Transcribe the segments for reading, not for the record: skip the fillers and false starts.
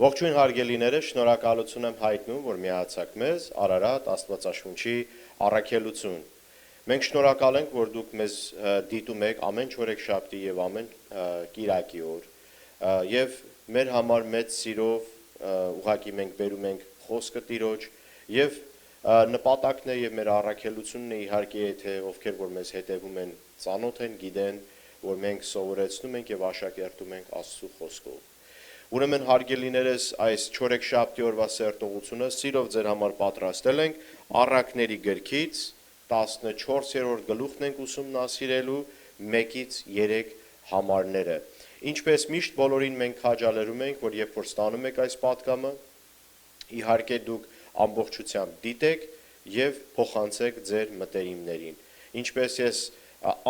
Ողջույն հարգելիները, շնորհակալություն եմ հայտնում, որ միացաք մեզ Արարատ Աստվածաշունչի առաքելություն։ Մենք շնորհակալ ենք, որ դուք մեզ դիտում եք ամեն չորեքշաբթի եւ ամեն կիրակի օր։ Եվ մեր համար մեծ սիրով ուղղակի մենք բերում ենք խոսքը Տիրոջ եւ նպատակն է եւ մեր առաքելությունն է իհարկե թե ովքեր որ մեզ հետևում են, ծանոթ են, գիտեն, որ մենք սովորեցնում ենք եւ աշակերտում ենք Աստծո խոսքով։ Ուրեմն հարգելիներս այս չորեքշաբթի օրվա սերտողությունը սիրով ձեր համար պատրաստել ենք Առակների գրքից 14-րդ գլուխն ենք ուսումնասիրելու 1-ից 3 համարները։ Ինչպես միշտ բոլորին մենք քաջալերում ենք, որ երբ որ ստանում եք այս պատգամը, իհարկե դուք ամբողջությամբ դիտեք եւ փոխանցեք ձեր մտերիմներին։ Ինչպես ես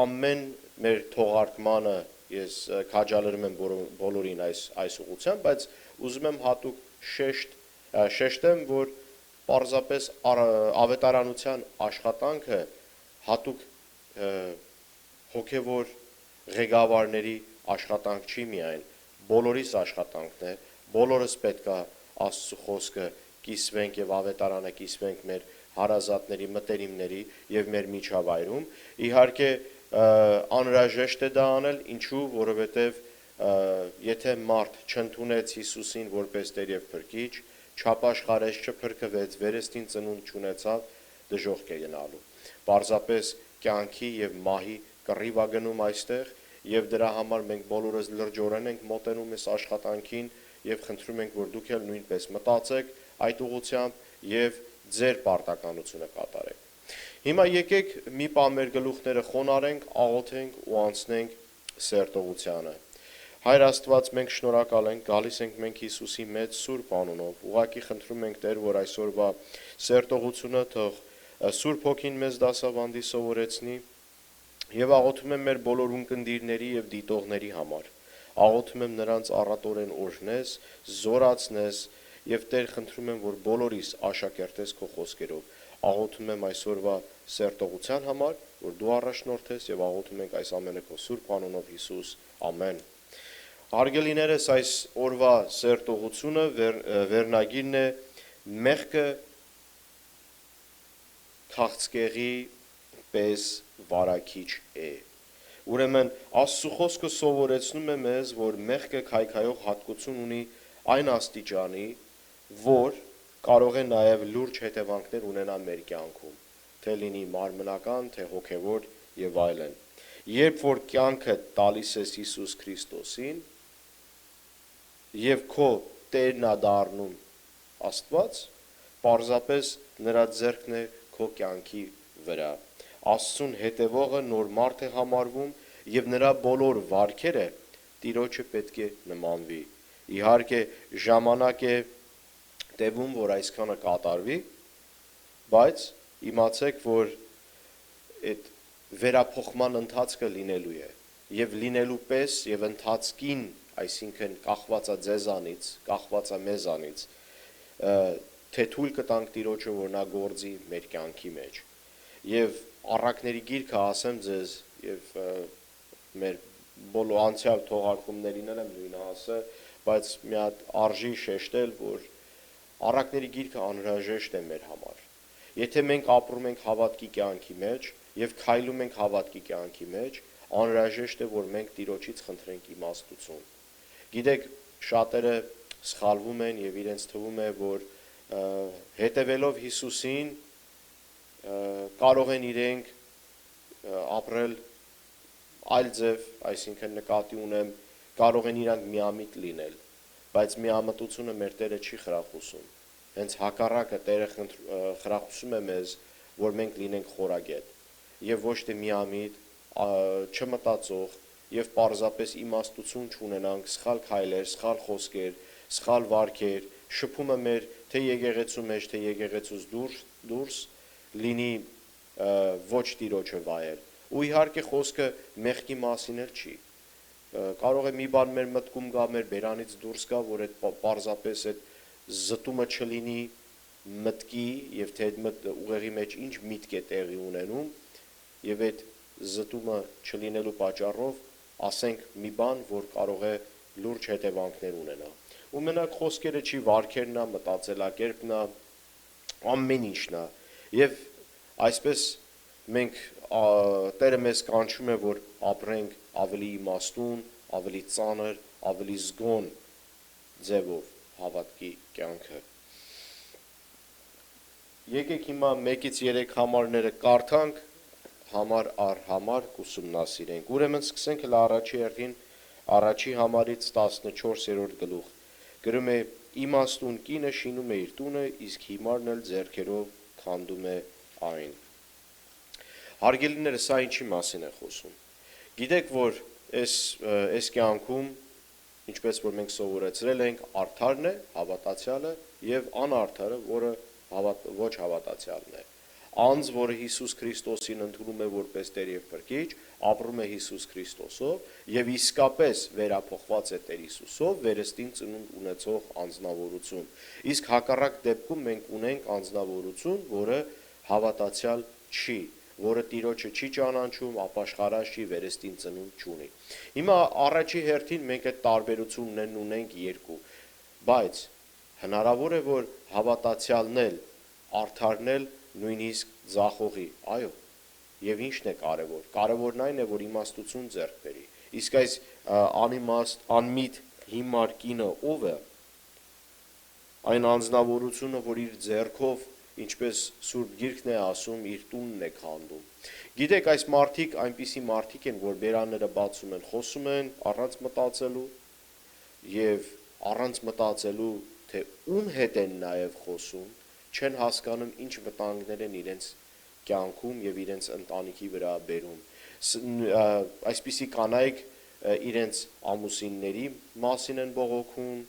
ամեն մեր թողարկմանը ես քաջալերում եմ բոլորին այս ուղղությամբ, բայց ուզում եմ հատուկ շեշտեմ, որ պարզապես ավետարանության աշխատանքը հատուկ հոգևոր ղեկավարների աշխատանք չի միայն, բոլորիս աշխատանքն է, բոլորս պետք է Աստծո խոսքը կիսվենք եւ ավետարանը կիսվենք մեր հարազատների, մտերիմների եւ մեր միջավայրում։ Իհարկե անհրաժեշտ է դա անել, ինչու, որովհետև եթե մարդ չընդունեց Հիսուսին որպես Տեր եւ Փրկիչ, չապաշխարեց, չփրկվեց, վերստին ծնունդ չունեցավ, դժոխք է գնալու։ Պարզապես կյանքի եւ մահի կռիվ է գնում այստեղ եւ դրա համար մենք բոլորս լրջորեն ենք մոտենում այս աշխատանքին եւ խնդրում ենք, որ դուք էլ նույնպես մտածեք այդ ուղղությամբ եւ ձեր պարտականությունը կատարեք։ Հիմա եկեք մի բան մեր գլուխները խոնարենք, աղոթենք ու անցնենք սերտողությանը։ Հայր Աստված, մենք շնորհակալ ենք, գալիս ենք մենք Հիսուսի մեծ սուրբ անունով։ Ուղղակի խնդրում ենք Տեր, որ այսօրվա սերտողությունը թող Սուրբ Հոգին մեզ դասավանդի սովորեցնի եւ աղոթում եմ մեր բոլոր ունկնդիրների եւ դիտողների համար։ Աղոթում եմ նրանց առատորեն օրհնես, զորացնես եւ Տեր խնդրում եմ, որ բոլորիս աշակերտես քո խոսքերով։ Աղոթում եմ այսօրվա սերտողության համար, որ դու առաջնորդես եւ աղոթում ենք այս ամենը քո Սուրբ անունով Հիսուս, ամեն։ Հարգելիներս, այս օրվա սերտողությունը վերնագիրն է մեղքը քաղցկեղի պես վարակիչ է։ Ուրեմն Աստծո խոսքը սովորեցնում է մեզ, որ մեղքը քայքայող հատկություն ունի այն աստիճանի, որ կարող է նաև լուրջ հետևանքներ ունենալ մեր կյանքում, թե լինի մարմնական, թե հոգևոր եւ այլն։ Երբ որ կյանքը տալիս ես Հիսուս Քրիստոսին եւ քո Տերն է դառնում Աստված, պարզապես նրա ձեռքն է քո կյանքի վրա։ Աստծուն հետևողը նոր մարդ է համարվում եւ նրա բոլոր վարքերը Տիրոջը պետք է նմանվի։ Իհարկե ժամանակ է տևում, որ այսքանը կատարվի, բայց իմացեք, որ այդ վերափոխման ընթացքը լինելու է եւ լինելու պես եւ ընթացքին, այսինքն կախվածա ձեզանից, կախվածա մեզանից, թե թույլ կտանք Տիրոջը, որ նա գործի մեր կյանքի մեջ։ Եվ Առակների գիրքը ասեմ ձեզ եւ մեր բոլոր անցյալ թողարկումներին եմ նույնը ասը, բայց մի հատ արժի շեշտել, որ Առակների գիրքը անհրաժեշտ է մեր համար։ Եթե մենք ապրում ենք հավատքի կյանքի մեջ եւ քայլում ենք հավատքի կյանքի մեջ, անհրաժեշտ է, որ մենք Տիրոջից խնդրենք իմաստություն։ Գիտեք, շատերը սխալվում են եւ իրենց թվում է, որ հետևելով Հիսուսին կարող են իրենք ապրել այլ ձև, այսինքն նկատի ունեմ, կարող են իրանք միամիտ լինել, բայց միամտությունը մեր Տերը չի խրախուսում։ Հենց հակառակը Տերը խրախուսում է մեզ, որ մենք լինենք խորագետ եւ ոչ թե միամիտ, չմտածող եւ պարզապես իմաստություն չունենանք, սխալ քայլեր, սխալ խոսքեր, սխալ վարքեր, շփումը մեր թե եկեղեցու մեջ, թե եկեղեցուց դուրս լինի ոչ Տիրոջը վայել։ Ու իհարկե խոսքը մեղքի մասին էլ չի։ Կարող է մի բան մեր մտքում գա, մեր բերանից դուրս գա, որ այդ պարզապես այդ զտումը չլինի մտքի եւ թե այդ ուղեղի մեջ ինչ միտք է տեղի ունենում եւ այդ զտումը չլինելու պատճառով ասենք մի բան, որ կարող է լուրջ հետևանքներ ունենա։ Ու մենակ խոսքերը չի, վարքերն է, մտածելակերպն է, ամեն ինչն է։ Եվ այսպես մենք Տերը մեզ կանչում է, որ ապրենք ավելի իմաստուն, ավելի ծանր, ավելի զգոն ձևով հավատքի կյանքը։ Եկեք հիմա 1-ից 3 համարները կարդանք, համար առ համար կուսումնասիրենք։ Ուրեմն սկսենք հենց առաջի հերթին առաջի համարից 14-րդ գլուխ։ Գրում է. իմաստուն կինը շինում է իր տունը, իսկ հիմարն էլ ձեռքերով քանդում է այն։ Հարգելիները, սա ինչի մասին է խոսում։ Գիտեք, որ այս կյանքում, ինչպես որ մենք սովորեցրել ենք, արդարն է, հավատացյալը, եւ անարդարը, որը ոչ հավատացյալն է։ Անձ, որը Հիսուս Քրիստոսին ընդունում է որպես Տեր եւ Փրկիչ, ապրում է Հիսուս Քրիստոսով եւ իսկապես վերափոխված է Տեր Հիսուսով, վերստին ծնունդ ունեցող անձնավորություն։ Իսկ հակառակ դեպքում մենք ունենք անձնավորություն, որը հավատացյալ չի, որը Տիրոջը չի ճանաչում, ապաշխարած չի, վերստին ծնունդ չունի։ Հիմա առաջի հերթին մենք այդ տարբերություններն ունենք երկու, բայց հնարավոր է, որ հավատացյալն էլ, արդարն էլ նույնիսկ ձախողի, այո, եւ ինչն է կարևոր։ Կարևորն այն է, որ իմաստություն ձեռք բերի։ Իսկ այս անիմաստ, անմիտ հիմար կինը ով է։ Այն անձնավորությունը, որ իր ձեռքով, ինչպես Սուրբ Գիրքն է ասում, իր տունն է քանդում։ Գիտեք, այս մարդիկ այնպիսի մարդիկ են, որ բերանները բացում են, խոսում են առանց մտածելու եւ առանց մտածելու, թե ում հետ են նաեւ խոսում, չեն հասկանում ինչ վտանգներ են իրենց կյանքում եւ իրենց ընտանիքի վրա բերում։ Այսպիսի կանայք իրենց ամուսինների մասին են բողոքում,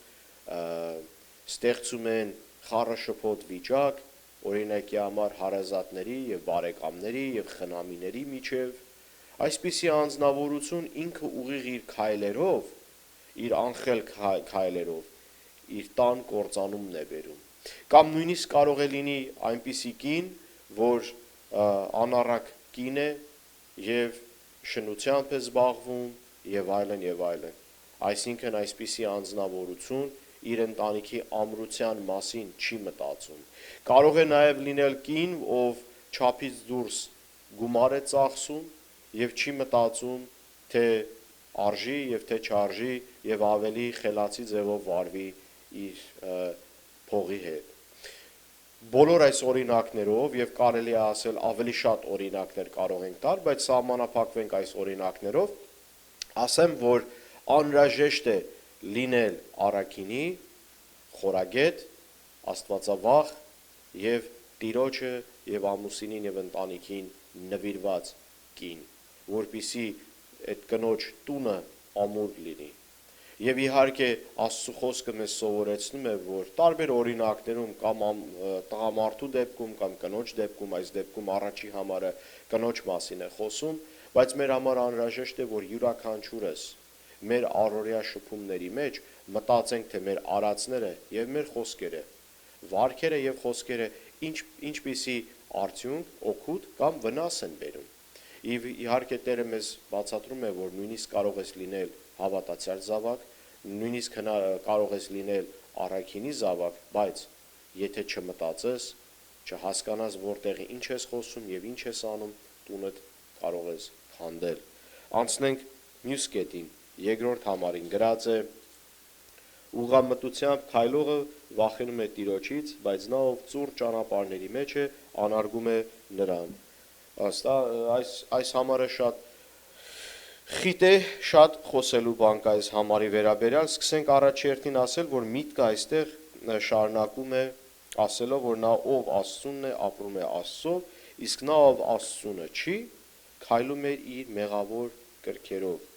ստեղծում են խառը շփոթ վիճակ, օրինակի համար հարազատների եւ բարեկամների եւ խնամիների միջև։ Այսպիսի անձնավորություն ինքը ուղիղ իր քայլերով, իր անխել քայլերով, իր տան կործանումն է բերում։ Կամ նույնիսկ կարող է լինի այնպիսի կին, որ անառակ կին է եւ շնությամբ է զբաղվում եւ այլն եւ այլն։ Այսինքն այսպիսի անձնավորություն իր ընտանիքի ամրության մասին չի մտածում։ Կարող է նաեւ լինել կին, ով չափից դուրս գումար է ծախսում եւ չի մտածում, թե արժի եւ թե չարժի եւ ավելի խելացի ձևով վարվի իր փողի հետ։ Բոլոր այս օրինակներով եւ կարելի է ասել ավելի շատ օրինակներ կարող ենք տալ, բայց սահմանափակվենք այս օրինակներով, ասեմ, որ անհրաժեշտ է լինել առաքինի, խորագետ, աստվածավախ եւ Տիրոջը եւ ամուսինին եւ ընտանիքին նվիրված կին, որպիսի այդ կնոջ տունը ամուր լինի։ Եվ իհարկե Աստծո խոսքը մեզ սովորեցնում է, որ տարբեր օրինակներում կամ տղամարդու դեպքում կամ կնոջ դեպքում, այս դեպքում առաջի համարը կնոջ մասին է խոսում, բայց մեր համար անհրաժեշտ է, որ յուրաքանչյուրս մեր առօրյա շփումների մեջ մտածենք, թե մեր արածները եւ մեր խոսքերը, վարքերը եւ խոսքերը ինչպիսի արդյունք, օգուտ կամ վնաս են բերում։ Եվ իհարկե Տերը մեզ բացատրում է, որ նույնիսկ կարող ես լինել հավատացյալ զավակ, նույնիսկ կարող ես լինել առաքինի զավակ, բայց եթե չմտածես, չհասկանաս որտեղ ինչ ես խոսում եւ ինչ ես անում, տունդ կարող ես քանդել։ Անցնենք մյուս կետին, երկրորդ համարին գրած է. ուղղամտությամբ քայլողը վախենում է Տիրոջից, բայց նա ով ծուռ ճանապարհների մեջ է, անարգում է նրան։ Այս համարը շատ խիտ է, շատ խոսելու բան կա այս համարի վերաբերյալ։ Սկսենք առաջի հերթին ասել, որ միտքը այստեղ շարունակում է ասելով, որ նա ով Աստծունն է, ապրում է Աստծով, իսկ նա ով Աստծունը չի, քայլում է իր մեղավոր կրքերով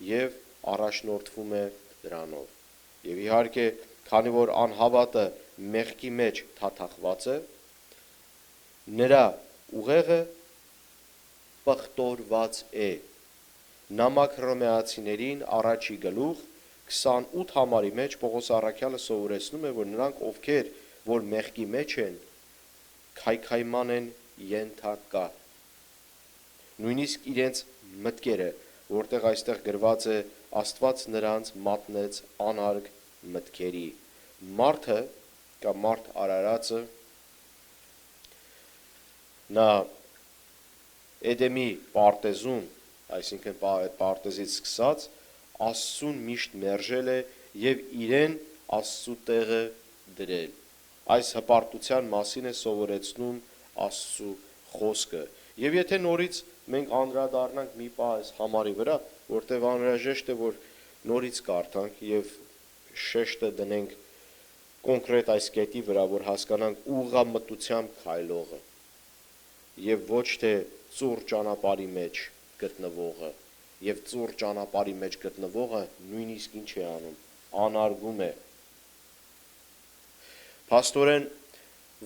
եւ առաջնորդվում է դրանով։ Եվ իհարկե, քանի որ անհավատը մեղքի մեջ թաթախված է, նրա ուղեղը պղտորված է։ Նամակ Հռոմեացիներին առաջի գլուխ 28 համարի մեջ Պողոս առաքյալը սովորեցնում է, որ նրանք, ովքեր որ մեղքի մեջ են, քայքայման են ենթակա։ Նույնիսկ իրենց մտքերը, որտեղ այստեղ գրված է Աստված նրանց մատնեց անարգ մտքերի։ Մարդը կամ մարդ արարածը նա Էդեմի պարտեզում, այսինքն պարտեզից սկսած, Աստծուն միշտ մերժել է եւ իրեն Աստծու տեղը դրել։ Այս հպարտության մասին է սովորեցնում Աստծու խոսքը։ Եվ եթե նորից մենք անդրադառնանք մի պահ այս համարի վրա, որտեղ անհրաժեշտ է, որ նորից կարդանք եւ շեշտը դնենք կոնկրետ այս կետի վրա, որ հասկանանք ուղղամտությամբ քայլողը եւ ոչ թե ծուռ ճանապարհի մեջ գտնվողը, եւ ծուռ ճանապարհի մեջ գտնվողը նույնիսկ ինչ է անում, անարգում է։ Փաստորեն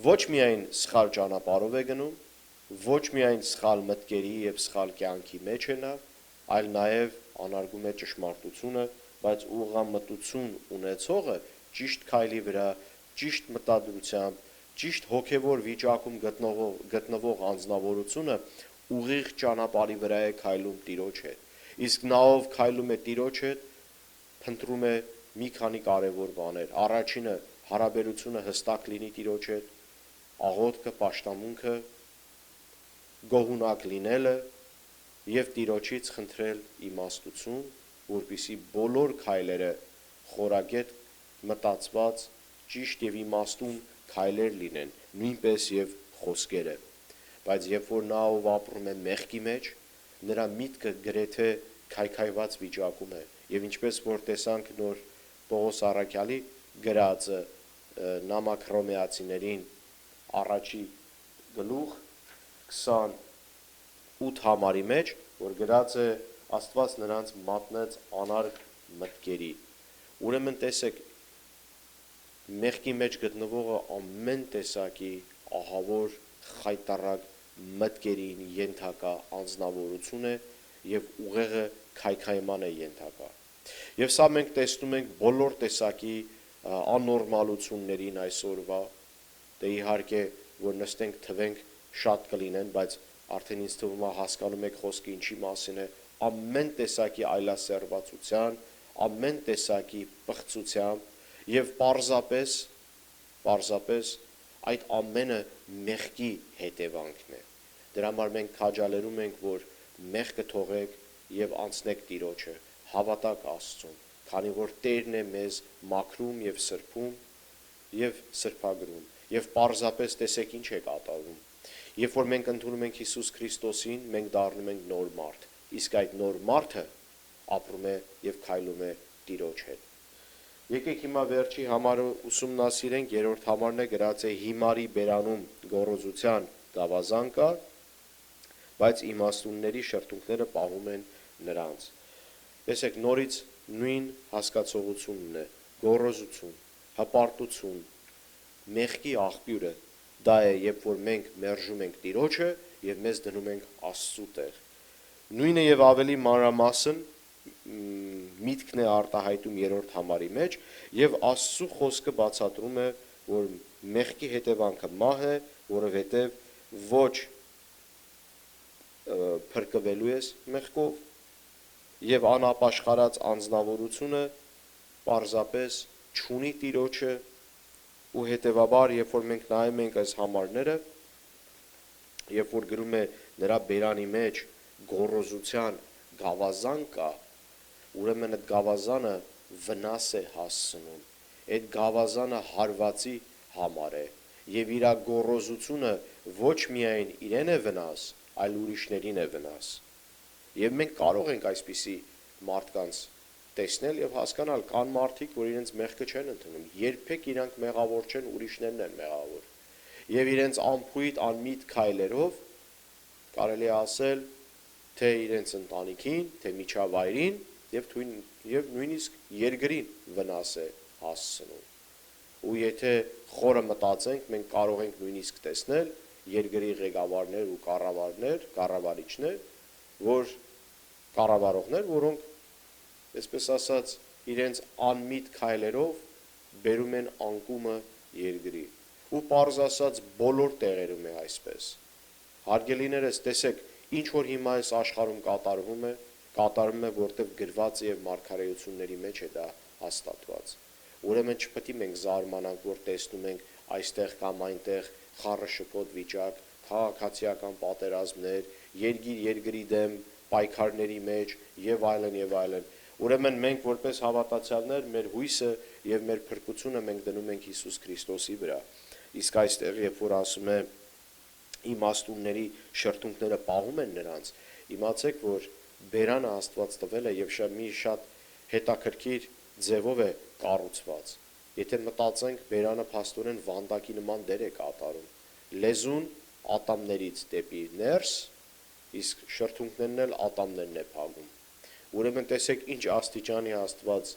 ոչ միայն սխալ ճանապարհով է գնում, ոչ միայն սխալ մտքերի եւ սխալ կյանքի մեջ է նա, այլ նաեւ անարգում է ճշմարտությունը, բայց ուղղամտություն ունեցողը ճիշտ քայլի վրա, ճիշտ մտադրությամբ, ճիշտ հոգևոր վիճակում գտնվող անձնավորությունը ուղիղ ճանապարհի վրա է քայլում Տիրոջ հետ։ Իսկ նա ով քայլում է Տիրոջ հետ, փնտրում է մի քանի կարևոր բաներ։ Առաջինը հարաբերությունը հստակ լինի Տիրոջ հետ, աղոթքը, պաշտամունքը, գոհունակ լինելը եւ Տիրոջից խնդրել իմաստություն, որպեսզի բոլոր քայլերը խորագետ մտածված, ճիշտ եւ իմաստուն քայլեր լինեն, նույնպես եւ խոսքերը։ Բայց երբ որ նա ով ապրում է մեղքի մեջ, նրա միտքը գրեթե քայքայված վիճակում է։ Եվ ինչպես որ տեսանք նոր Պողոս առաքյալի գրածը նամակ հռոմեացիներին առաջի գլուխ 28 համարի մեջ, որ գրած է Աստված նրանց մատնեց անարգ մտքերի։ Ուրեմն տեսեք, մեղքի մեջ գտնվողը ամեն տեսակի ահավոր խայտառակ մտքերին ենթակա անձնավորություն է եւ ուղեղը քայքայման է ենթակա։ Եվ սա մենք տեսնում ենք բոլոր տեսակի աննորմալություններին այսօրվա, դե իհարկե որ նստենք թվենք շատ կլինեն, բայց արդեն ինձ թվում է հասկանում եք խոսքը ինչի մասին է, ամեն տեսակի այլասերվածության, ամեն տեսակի պղծության եւ պարզապես այդ ամենը մեղքի հետևանքն է։ Դրա համար մենք քաջալերում ենք, որ մեղքը թողեք եւ անցնեք Տիրոջը, հավատաք Աստծուն, քանի որ Տերն է մեզ մաքրում եւ սրբում եւ սրբագրում եւ պարզապես տեսեք ինչ է կատարվում։ Երբ որ մենք ընդունում ենք Հիսուս Քրիստոսին, մենք դառնում ենք նոր մարդ, իսկ այդ նոր մարդը ապրում է եւ քայլում է Տիրոջ հետ։ Եկեք հիմա վերջի համարը ուսումնասիրենք, երրորդ համարն է գրած է հիմարի բերանում գոռոզության գավազան կա, բայց իմաստունների շրթունքները պահում են նրանց։ Տեսեք, նորից նույն հասկացողությունն է, գոռոզություն, հպարտություն, մեղքի աղբյուրը, դա է, երբ որ մենք մերժում ենք Տիրոջը եւ մեզ դնում ենք Աստծու տեղ։ Նույնը եւ ավելի մանրամասն միտքն է արտահայտում երրորդ համարի մեջ եւ Աստծու խոսքը բացատրում է, որ մեղքի հետևանքը մահ է, որովհետեւ ոչ փրկվելու ես մեղքով եւ անապաշխարած անձնավորությունը պարզապես չունի Տիրոջը ու հետեւաբար երբ որ մենք նայում ենք այս համարները, երբ որ գրում է նրա բերանի մեջ գոռոզության գավազան կա, ուրեմն այդ գավազանը վնաս է հասցնում, այդ գավազանը հարվածի համար է եւ իր գոռոզությունը ոչ միայն իրեն է վնաս, այլ ուրիշներին է վնաս։ Եվ մենք կարող ենք այսպիսի մարդկանց տեսնել եւ հասկանալ, կան մարդիկ, որ իրենց մեղքը չեն ընդունում, երբեք իրանք մեղավոր չեն, ուրիշներն են մեղավոր։ Եվ իրենց անփույթ անմիտ քայլերով կարելի է ասել, թե իրենց ընտանիքին, թե միջավայրին եւ նույնիսկ երկրին վնաս է հասցնում։ Ու եթե խորը մտածենք, մենք կարող ենք նույնիսկ տեսնել երկրի ղեկավարներ ու կառավարիչներ, որոնք այսպես ասած իրենց անմիտ քայլերով բերում են անկումը երկրի։ Ու պարզ ասած բոլոր տեղերում է այսպես։ Հարգելիներս, տեսեք, ինչ որ հիմա այս աշխարհում կատարվում է, կատարում է, որտեղ գրված եւ մարգարեությունների մեջ է դա հաստատված։ Ուրեմն չպետք է մենք զարմանանք, որ տեսնում ենք այստեղ կամ այնտեղ խառը շփոթ վիճակ, քաղաքացիական պատերազմներ, երկիր երկրի դեմ պայքարների մեջ եւ այլն եւ այլն։ Ուրեմն մենք որպես հավատացյալներ մեր հույսը եւ մեր փրկությունը մենք դնում ենք Հիսուս Քրիստոսի վրա։ Իսկ այստեղ երբ որ ասում է իմաստունների շրթունքները պահում են նրանց, իմացեք, որ բերանը Աստված տվել է եւ շատ հետաքրքիր ձևով է կառուցված։ Եթե մտածենք, բերանը փաստորեն վանդակի նման դեր է կատարում։ Լեզուն ատամներից դեպի ներս, իսկ շրթունքներն էլ ատամներն է փակում։ Ուրեմն տեսեք ինչ աստիճանի Աստված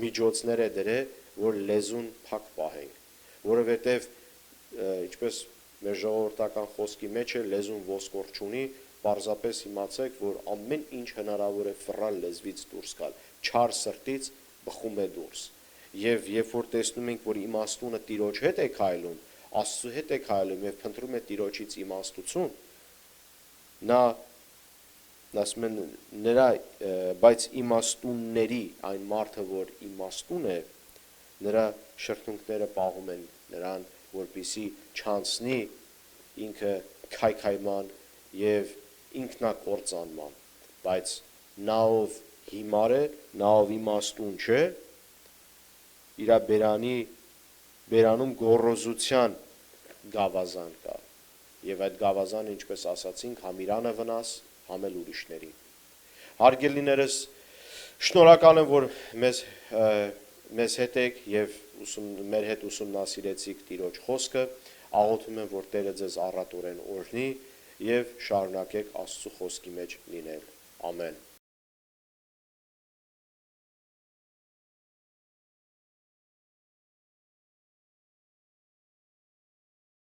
միջոցներ է դրել, որ լեզուն փակ պահենք, որովհետև ինչպես մեր ժողովրդական խոսքի մեջ է լեզուն ոսկոր չունի, պարզապես իմացեք, որ ամեն ինչ հնարավոր է ֆռալ լեզվից դուրս գալ, չար սրտից բխում է դուրս։ Եվ երբ որ տեսնում ենք, որ իմաստունը Տիրոջ հետ է քայլում, Աստծո հետ է քայլում եւ փնտրում է Տիրոջից իմաստություն, նա ասում են նրա, բայց իմաստունների այն մարդը, որ իմաստուն է, նրա շրթունքները պահում են նրան, որպեսզի չանցնի ինքը քայքայման եւ ինքնակործանման, բայց նա ով հիմար է, նա ով իմաստուն չէ, իր բերանում գոռոզության գավազան կա եւ այդ գավազանը, ինչպես ասացինք, համ իրանը վնաս, համ էլ ուրիշների։ Հարգելիներս, շնորհակալ եմ, որ մեզ հետ եք եւ մեր հետ ուսումնասիրեցիք Տիրոջ խոսքը, աղոթում եմ, որ Տերը ձեզ առատորեն օրհնի եւ շարունակեք Աստծո խոսքի մեջ լինել։ Ամեն։